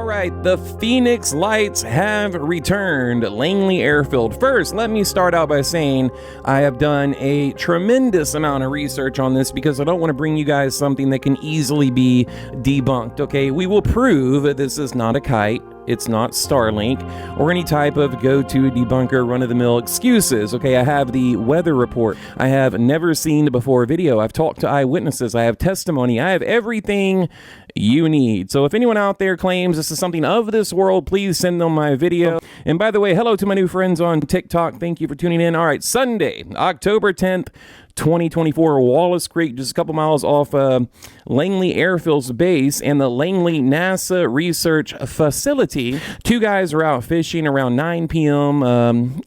right, the Phoenix Lights have returned. Langley Airfield. First, let me start out by saying I have done a tremendous amount of research on this because I don't want to bring you guys something that can easily be debunked, okay? We will prove that this is not a kite. It's not Starlink or any type of go-to debunker run-of-the-mill excuses. Okay, I have the weather report. I have never seen before video. I've talked to eyewitnesses. I have testimony. I have everything you need. So if anyone out there claims this is something of this world, please send them my video. And by the way, hello to my new friends on TikTok. Thank you for tuning in. All right, Sunday, October 10th, 2024, Wallace Creek, just a couple miles off Langley Air Force Base and the Langley NASA Research Facility. Two guys are out fishing around 9 p.m.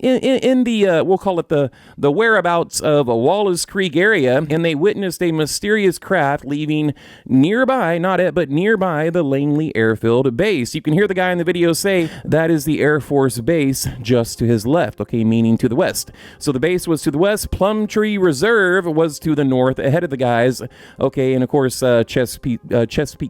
In the, we'll call it the whereabouts of a Wallace Creek area, and they witnessed a mysterious craft leaving nearby, not at, but nearby the Langley Airfield Base. You can hear the guy in the video say that is the Air Force Base just to his left, okay, meaning to the west. So the base was to the west, Plum Tree Reserve was to the north ahead of the guys, okay, and of course Chesapeake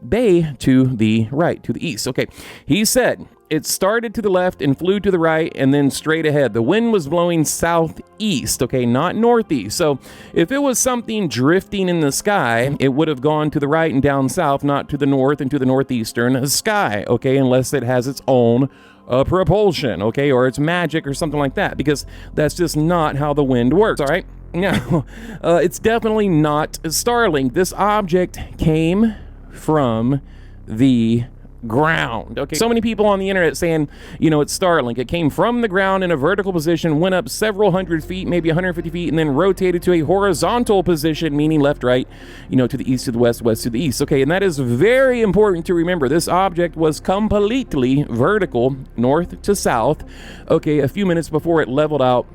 Bay to the right, to the east. Okay, he said it started to the left and flew to the right and then straight ahead. The wind was blowing southeast, okay, not northeast. So if it was something drifting in the sky, it would have gone to the right and down south, not to the north and to the northeastern sky, okay, unless it has its own propulsion, okay, or it's magic or something like that, because that's just not how the wind works, all right? Now, it's definitely not Starlink. This object came from the ground. Okay, so many people on the internet saying, you know, it's Starlink. It came from the ground in a vertical position, went up several hundred feet, maybe 150 feet, and then rotated to a horizontal position, meaning left, right, you know, to the east, to the west, west to the east. Okay, and that is very important to remember. This object was completely vertical, north to south, okay, a few minutes before it leveled out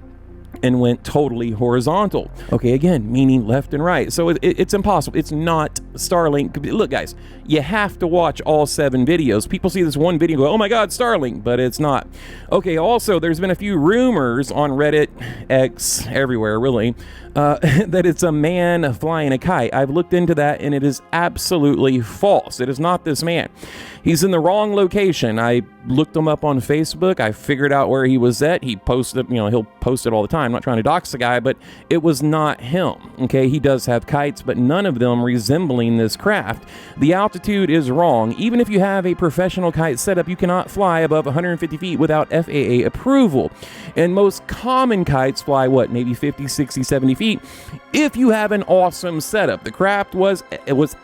and went totally horizontal. Okay, again, meaning left and right. So it's impossible. It's not Starlink. Look, guys, you have to watch all 7 videos. People see this one video and go, oh my God, Starlink, but it's not. Okay, also, there's been a few rumors on Reddit, X, everywhere, really, that it's a man flying a kite. I've looked into that, and it is absolutely false. It is not this man. He's in the wrong location. I looked him up on Facebook. I figured out where he was at. He posted, you know, he'll post it all the time. I'm not trying to dox the guy, but it was not him. Okay, he does have kites, but none of them resembling this craft. The altitude is wrong. Even if you have a professional kite setup, you cannot fly above 150 feet without FAA approval. And most common kites fly, what, maybe 50, 60, 70 feet if you have an awesome setup. The craft was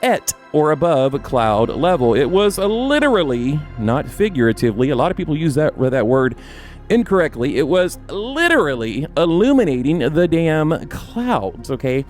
at or above cloud level. It was literally, not figuratively. A lot of people use that word incorrectly. It was literally illuminating the damn clouds, okay?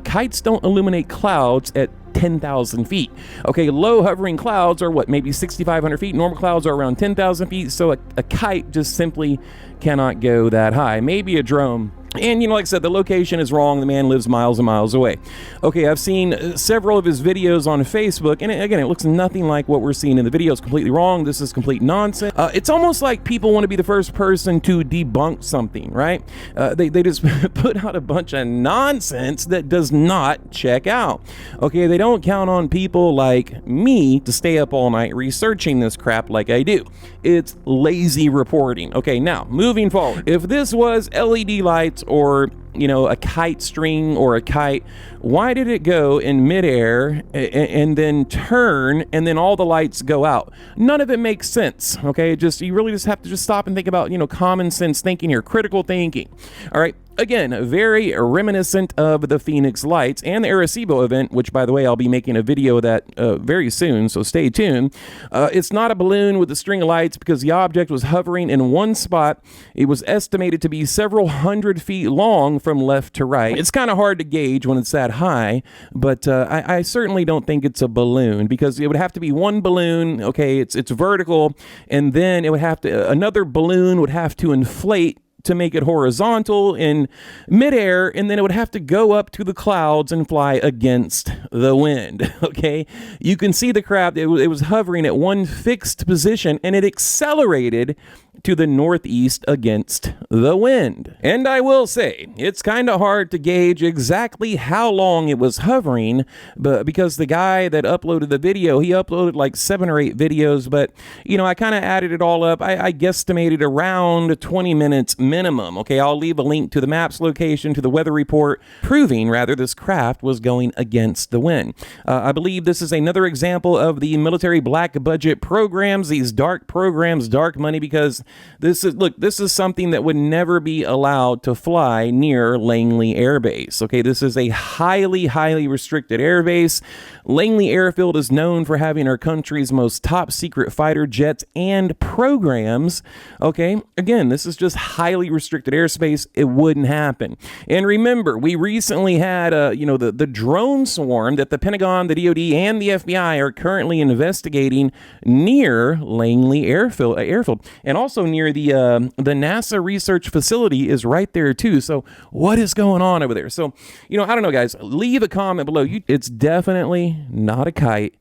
Kites don't illuminate clouds at 10,000 feet. Okay, low hovering clouds are what, maybe 6,500 feet. Normal clouds are around 10,000 feet. So a kite just simply cannot go that high. Maybe a drone. And, you know, like I said, the location is wrong. The man lives miles and miles away. Okay, I've seen several of his videos on Facebook, and again, it looks nothing like what we're seeing in the video. It's completely wrong. This is complete nonsense. It's almost like people want to be the first person to debunk something, right? They just put out a bunch of nonsense that does not check out. Okay, they don't count on people like me to stay up all night researching this crap like I do. It's lazy reporting. Okay, now, moving forward. If this was LED lights or, you know, a kite string or a kite, why did it go in midair and then turn and then all the lights go out? None of it makes sense, okay? You really just have to just stop and think about, you know, common sense thinking here, critical thinking. All right, again, very reminiscent of the Phoenix Lights and the Arecibo event, which, by the way, I'll be making a video of that very soon, so stay tuned. It's not a balloon with a string of lights because the object was hovering in one spot. It was estimated to be several hundred feet long from left to right. It's kind of hard to gauge when it's that high, but I certainly don't think it's a balloon because it would have to be one balloon, okay, it's vertical, and then it would have to, another balloon would have to inflate to make it horizontal in midair, and then it would have to go up to the clouds and fly against the wind, okay? You can see the craft, it was hovering at one fixed position, and it accelerated to the northeast against the wind. And I will say, it's kind of hard to gauge exactly how long it was hovering, but because the guy that uploaded the video, he uploaded like 7 or 8 videos, but you know, I kind of added it all up. I guesstimated around 20 minutes minimum. Okay, I'll leave a link to the map's location, to the weather report, proving rather this craft was going against the wind. I believe this is another example of the military black budget programs, these dark programs, dark money, because this is something that would never be allowed to fly near Langley Air Base. Okay, this is a highly restricted air base. Langley Airfield is known for having our country's most top secret fighter jets and programs. Okay, again, this is just highly restricted airspace. It wouldn't happen. And remember, we recently had the drone swarm that the Pentagon, the DoD, and the FBI are currently investigating near Langley Airfield, and also near the NASA research facility is right there too. So what is going on over there? So, you know, I don't know, guys. Leave a comment below. It's definitely not a kite.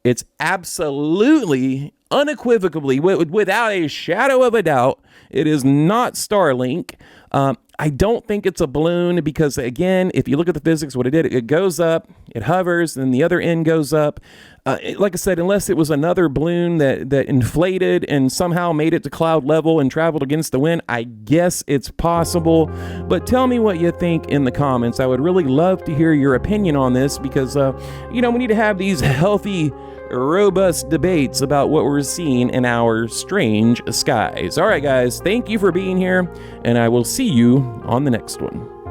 It's absolutely, unequivocally, without a shadow of a doubt, it is not Starlink. I don't think it's a balloon because, again, if you look at the physics, what it did, it goes up, it hovers, then the other end goes up. Like I said, unless it was another balloon that inflated and somehow made it to cloud level and traveled against the wind, I guess it's possible. But tell me what you think in the comments. I would really love to hear your opinion on this because, we need to have these healthy, robust debates about what we're seeing in our strange skies. All right, guys, thank you for being here, and I will see you on the next one.